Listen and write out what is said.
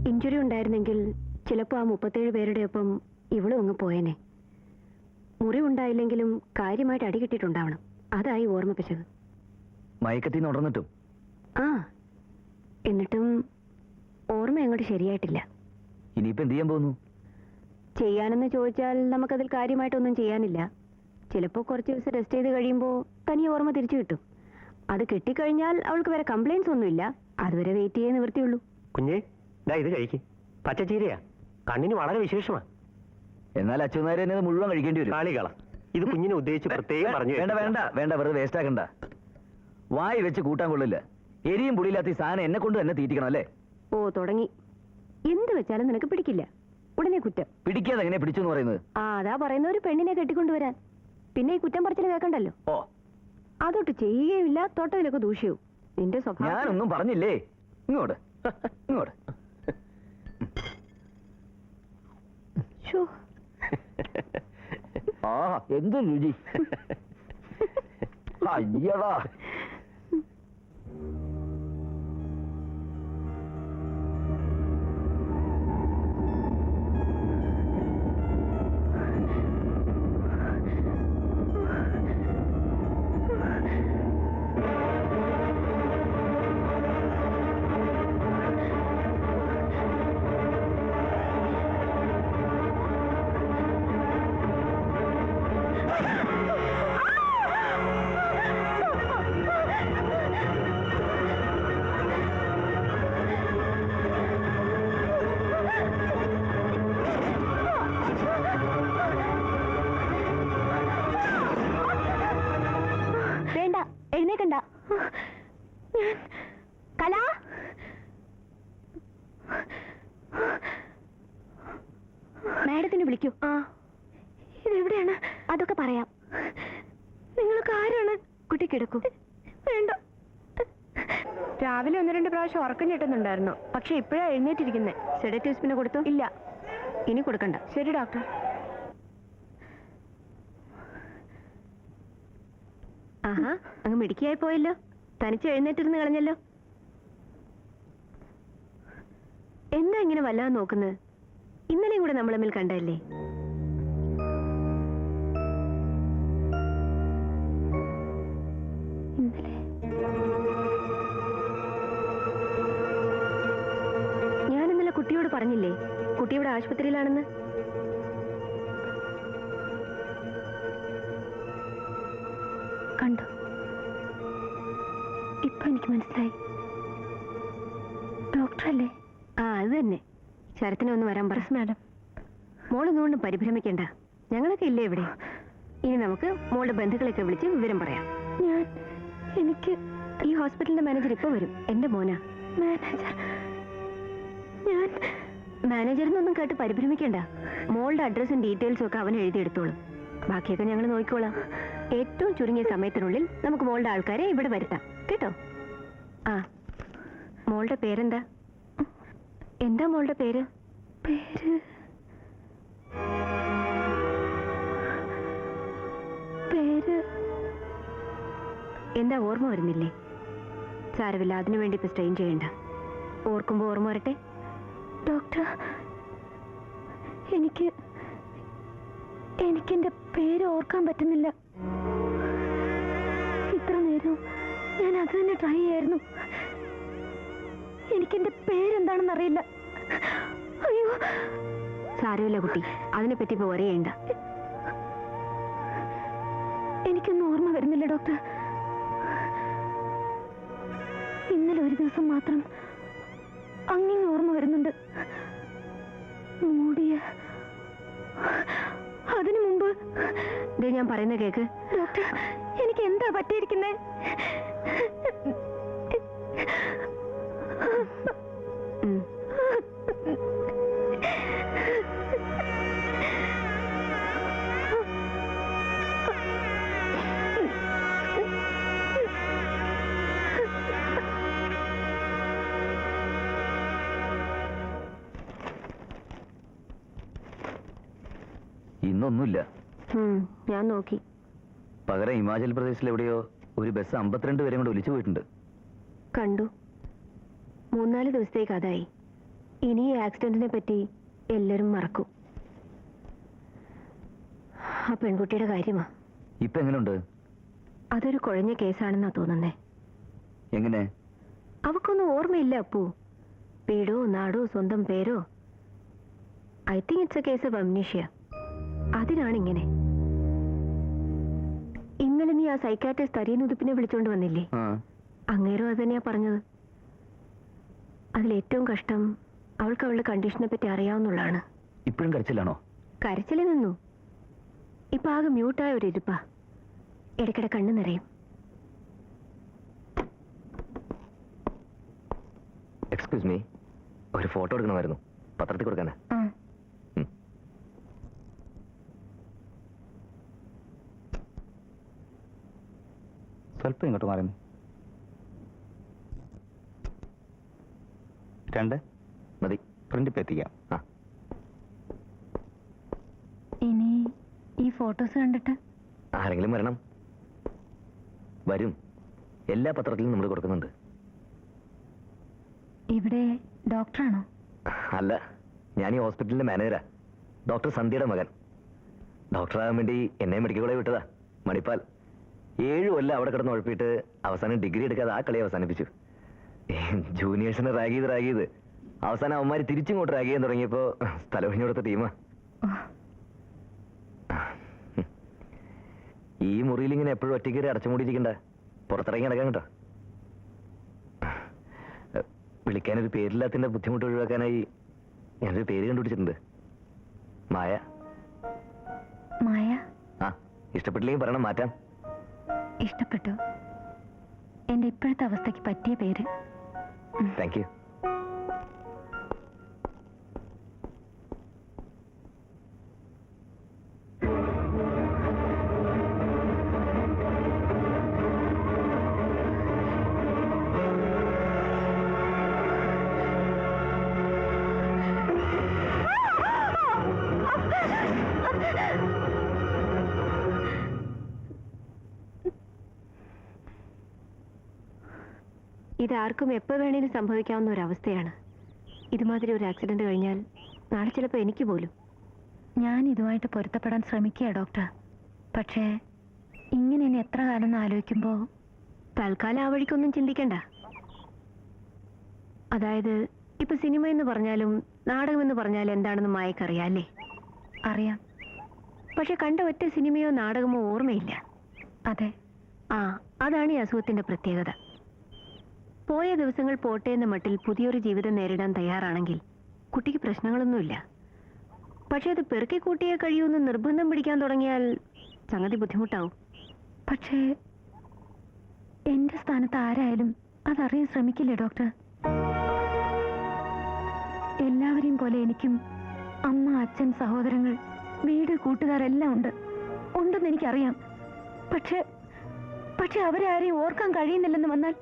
Injury ഉണ്ടായിരുന്നെങ്കിൽ ചിലപ്പോൾ ആ 37 പേരുടെ ഒപ്പം ഇവളും അങ്ങ് പോയേനെ. മുറിവുണ്ടായില്ലെങ്കിലും കാര്യമായിട്ട് അടി കിട്ടിയിട്ടുണ്ടാവണം. അതായി ഓർമ്മിപ്പിച്ചത്. മയക്കത്തിൽ നിന്ന് ഉടന്നിട്ടും? ആ, എന്നിട്ടും ഓർമ്മ അങ്ങോട്ട് ശരിയായിട്ടില്ല. ഇനിയിപ്പോ എന്ത് ചെയ്യാൻ പോകുന്നു? ചെയ്യാനെന്ന് ചോദിച്ചാൽ നമുക്കതിൽ കാര്യമായിട്ടൊന്നും ചെയ്യാനില്ല. ചിലപ്പോൾ കുറച്ച് ദിവസം റെസ്റ്റ് ചെയ്ത് കഴിയുമ്പോൾ തനിയെ ഓർമ്മ തിരിച്ചു കിട്ടും. അത് കിട്ടിക്കഴിഞ്ഞാൽ അവൾക്ക് വേറെ കംപ്ലൈൻസ് ഒന്നുമില്ല. അതുവരെ വെയിറ്റ് ചെയ്യാൻ നിവൃത്തിയുള്ളൂ. കുഞ്ഞേ, ഇത് കഴിക്ക്. പച്ചച്ചീരയാ, കണ്ണിന് വളരെ വിശേഷമാണ്. എന്നാൽ അച്ഛനാരെ തന്നെ മുഴുവൻ കഴിക്കേണ്ടി വരും. കാളികള, ഇത് കുഞ്ഞിനെ ഉദ്ദേശിച്ച് പ്രത്യേകം പറഞ്ഞു. വേണ്ട വേണ്ട വേണ്ട, വെറുതെ വേസ്റ്റ് ആക്കണ്ട. വായി വെച്ച് കൂട്ടാൻ കൊള്ളില്ല. എരിയും പുളിയില്ലാത്ത ഈ സാധനം എന്നെ കൊണ്ട് തന്നെ തീറ്റിക്കണം അല്ലേ? ഓ, തുടങ്ങി. എന്ത് വെച്ചാലും നിനക്ക് പിടിക്കില്ല. ഉടനെ കുറ്റം. പിടിക്കാതെ എങ്ങനെ പിടിച്ചു എന്ന് പറയുന്നത്? ആ, അതാ പറയുന്ന ഒരു പെണ്ണിനെ കെട്ടിക്കൊണ്ടുവരാൻ. പിന്നെ ഈ കുറ്റം പറച്ചിൽ കേൾക്കണ്ടല്ലോ. ഓ, അതൊട്ട് ചെയ്യുകയില്ല. തൊട്ടതിലൊക്കെ ദൂഷ്യവും. നിന്റെ സ്വഭാവം. ഞാനൊന്നും പറഞ്ഞില്ലേ. ഇങ്ങോട്ട് ഇങ്ങോട്ട്. ആ, എന്ത് രുചി. അയ്യടാ. മാഡത്തിനെ വിളിക്കൂ. ആ, ഇതെവിടെയാണ്? അതൊക്കെ പറയാം. നിങ്ങൾക്ക് ആരാണ്? കുട്ടി കിടക്കൂ. വേണ്ട. രാവിലെ 1-2 പ്രാവശ്യം ഉറക്കം ഞെട്ടുന്നുണ്ടായിരുന്നു. പക്ഷെ ഇപ്പോഴാ എഴുന്നേറ്റിരിക്കുന്നത്. സെഡേറ്റീവ്സ് പിന്നെ കൊടുത്തു? ഇല്ല, ഇനി കൊടുക്കണ്ട. ശരി ഡോക്ടർ. ആഹാ, അങ്ങ് മിടുക്കിയായി പോയല്ലോ. തനിച്ച് എഴുന്നേറ്റിരുന്ന് കളഞ്ഞല്ലോ. എന്താ ഇങ്ങനെ വല്ലാതെ നോക്കുന്നത്? ഇന്നലെയും കൂടെ നമ്മൾ തമ്മിൽ കണ്ടല്ലേ? ഞാൻ ഇന്നലെ കുട്ടിയോട് പറഞ്ഞില്ലേ കുട്ടി ഇവിടെ ആശുപത്രിയിലാണെന്ന്? കണ്ടു. ഇപ്പൊ എനിക്ക് മനസ്സിലായി. ഡോക്ടറല്ലേ? ആ, അത് തന്നെ. ശരത്തിനെ ഒന്ന് വരാൻ പറ. മാഡം. മോളൊന്നുകൊണ്ടും പരിഭ്രമിക്കണ്ട. ഞങ്ങളൊക്കെ ഇല്ലേ ഇവിടെ. ഇനി നമുക്ക് മോളുടെ ബന്ധുക്കളൊക്കെ വിളിച്ച് വിവരം പറയാം. എനിക്ക് ഈ ഹോസ്പിറ്റലിന്റെ മാനേജർ ഇപ്പൊ വരും. എന്റെ മോനാ മാനേജർ. മാനേജറിനൊന്നും കേട്ട് പരിഭ്രമിക്കണ്ട. മോളുടെ അഡ്രസ്സും ഡീറ്റെയിൽസും ഒക്കെ അവൻ എഴുതിയെടുത്തോളും. ബാക്കിയൊക്കെ ഞങ്ങൾ നോക്കിക്കോളാം. ഏറ്റവും ചുരുങ്ങിയ സമയത്തിനുള്ളിൽ നമുക്ക് മോളുടെ ആൾക്കാരെ ഇവിടെ വരുത്താം, കേട്ടോ? ആ, മോളുടെ പേരെന്താ? എന്താ മോളുടെ പേര്? എന്താ ഓർമ്മ വരുന്നില്ലേ? സാരമില്ല, അതിനു വേണ്ടി ഇപ്പൊ സ്ട്രെയിൻ ചെയ്യണ്ട. ഓർക്കുമ്പോ ഓർമ്മ വരട്ടെ. ഡോക്ടർ, എനിക്കെന്റെ പേര് ഓർക്കാൻ പറ്റുന്നില്ല. ഇത്ര നേരം ഞാൻ അത് തന്നെ ട്രൈ ചെയ്യായിരുന്നു. എനിക്കെന്റെ പേരെന്താണെന്ന് അറിയില്ല. അയ്യോ, സാരമില്ല കുട്ടി, അതിനെപ്പറ്റി ഇപ്പൊ പറയണ്ട. എനിക്കൊന്നും ഓർമ്മ വരുന്നില്ല ഡോക്ടർ. ഇന്നലെ ഒരു ദിവസം മാത്രം അങ്ങനെ ഓർമ്മ വരുന്നുണ്ട്. മൂടിയ അതിനു മുമ്പ് ഞാൻ പറയുന്ന കേക്ക്. ഡോക്ടർ, എനിക്ക് എന്താ പറ്റിയിരിക്കുന്നേ? ഇന്നൊന്നുമില്ല. ഞാൻ നോക്കി. പകരം ഹിമാചൽ പ്രദേശിൽ എവിടെയോ ഒരു ബസ് 52 പേരെ കൊണ്ട് ഒലിച്ചു പോയിട്ടുണ്ട്. കണ്ടു. 3-4 ദിവസത്തേക്ക് അതായി. ഇനി ഈ ആക്സിഡന്റിനെ പറ്റി എല്ലാവരും മറക്കും. ആ പെൺകുട്ടിയുടെ കാര്യമാ. ഇപ്പൊ എങ്ങനെയുണ്ട്? അതൊരു കുഴഞ്ഞ കേസാണെന്നാ തോന്നുന്നേ. എങ്ങനെ? അവക്കൊന്നും ഓർമ്മയില്ല അപ്പു. വീടോ നാടോ സ്വന്തം പേരോ. I think it's a case of amnesia. അതിനാണിങ്ങനെ. ഇന്നലെ നീ ആ സൈക്കാട്രിസ്റ്റ് തരിയനുതുപ്പിനെ വിളിച്ചോണ്ട് വന്നില്ലേ? അങ്ങേരും അത് തന്നെയാ പറഞ്ഞത്. അതിലേറ്റവും കഷ്ടം അവൾക്ക് അവളുടെ കണ്ടീഷനെ പറ്റി അറിയാവുന്നുള്ളതാണ്. ഇപ്പോഴും കരച്ചിലാണോ? കരച്ചിൽ നിന്നു. ഇപ്പൊ ആകെ മ്യൂട്ടായ ഒരു ഇരിപ്പാ. ഇടയ്ക്കിടെ കണ്ണു നിറയും. എക്സ്ക്യൂസ് മീ, ഒരു ഫോട്ടോ എടുക്കണമായിരുന്നു, പത്രത്തിൽ കൊടുക്കാനാ. സ്വല്പം ഇങ്ങോട്ട് മാറുന്നു. 2 മതി, പ്രിന്റ് ഇപ്പം എത്തിക്കാം. ഇനി ഈ ഫോട്ടോസ് കണ്ടിട്ട് ആരെങ്കിലും വരണം. വരും, എല്ലാ പത്രത്തിലും നമ്മൾ കൊടുക്കുന്നുണ്ട്. ഇവിടെ ഡോക്ടറാണോ? അല്ല, ഞാൻ ഈ ഹോസ്പിറ്റലിന്റെ മാനേജരാ, ഡോക്ടർ സന്ധ്യയുടെ മകൻ. ഡോക്ടറാകാൻ വേണ്ടി എന്നെ മെഡിക്കൽ കോളേജ് വിട്ടതാ, മണിപ്പാൽ. 7 കൊല്ലം അവിടെ കിടന്ന് ഉഴപ്പിയിട്ട് അവസാനം ഡിഗ്രി എടുക്കാതെ ആ കളി അവസാനിപ്പിച്ചു. ജൂനിയേഴ്സിനെ റാഗ് ചെയ്ത് അവസാനം അവന്മാര് തിരിച്ചിങ്ങോട്ട് റാഗ് ചെയ്യാൻ തുടങ്ങിയപ്പോ സ്ഥലം ഒഴിഞ്ഞു കൊടുത്ത ടീമാ. ഈ മുറിയിൽ ഇങ്ങനെ എപ്പോഴും ഒറ്റയ്ക്ക് അടച്ചുമൂടിയിരിക്കണ്ട, പുറത്തിറങ്ങി നടക്കാൻ കേട്ടോ. വിളിക്കാനൊരു പേരില്ലാത്തതിന്റെ ബുദ്ധിമുട്ട് ഒഴിവാക്കാനായി ഞാനൊരു പേര് കണ്ടുപിടിച്ചിട്ടുണ്ട്. മായ. മായ? ആ, ഇഷ്ടപ്പെട്ടില്ലെങ്കിൽ പറയണം, മാറ്റാം. ഇഷ്ടപ്പെട്ടു. എന്റെ ഇപ്പോഴത്തെ അവസ്ഥയ്ക്ക് പറ്റിയ പേര്. Thank you. ഇതാർക്കും എപ്പോൾ വേണേലും സംഭവിക്കാവുന്ന ഒരവസ്ഥയാണ്. ഇതുമാതിരി ഒരു ആക്സിഡന്റ് കഴിഞ്ഞാൽ നാളെ ചിലപ്പോൾ എനിക്ക് പോലും. ഞാൻ ഇതുമായിട്ട് പൊരുത്തപ്പെടാൻ ശ്രമിക്കുക ഡോക്ടർ. പക്ഷേ ഇങ്ങനെ ഇനി എത്ര കാലം എന്ന് ആലോചിക്കുമ്പോൾ തൽക്കാലം ആ വഴിക്കൊന്നും ചിന്തിക്കണ്ട. അതായത് ഇപ്പൊ സിനിമ എന്ന് പറഞ്ഞാലും നാടകം എന്ന് പറഞ്ഞാലും എന്താണെന്ന് മായക്കറിയാം അല്ലേ? അറിയാം. പക്ഷെ കണ്ട ഒറ്റ സിനിമയോ നാടകമോ ഓർമ്മയില്ല. അതെ, അതാണ് ഈ അസുഖത്തിന്റെ പ്രത്യേകത. പോയ ദിവസങ്ങൾ പോട്ടെ എന്ന മട്ടിൽ പുതിയൊരു ജീവിതം നേരിടാൻ തയ്യാറാണെങ്കിൽ കുട്ടിക്ക് പ്രശ്നങ്ങളൊന്നുമില്ല. പക്ഷെ അത് പെറുക്കി കൂട്ടിയേ കഴിയൂന്ന് നിർബന്ധം പിടിക്കാൻ തുടങ്ങിയാൽ സംഗതി ബുദ്ധിമുട്ടാവും. പക്ഷേ എന്റെ സ്ഥാനത്ത് ആരായാലും അതറിയാൻ ശ്രമിക്കില്ലേ ഡോക്ടർ? എല്ലാവരെയും പോലെ എനിക്കും അമ്മ, അച്ഛൻ, സഹോദരങ്ങൾ, വീട്, കൂട്ടുകാരെല്ലാം ഉണ്ടെന്ന് എനിക്കറിയാം. പക്ഷെ അവരെ ആരെയും ഓർക്കാൻ കഴിയുന്നില്ലെന്ന് വന്നാൽ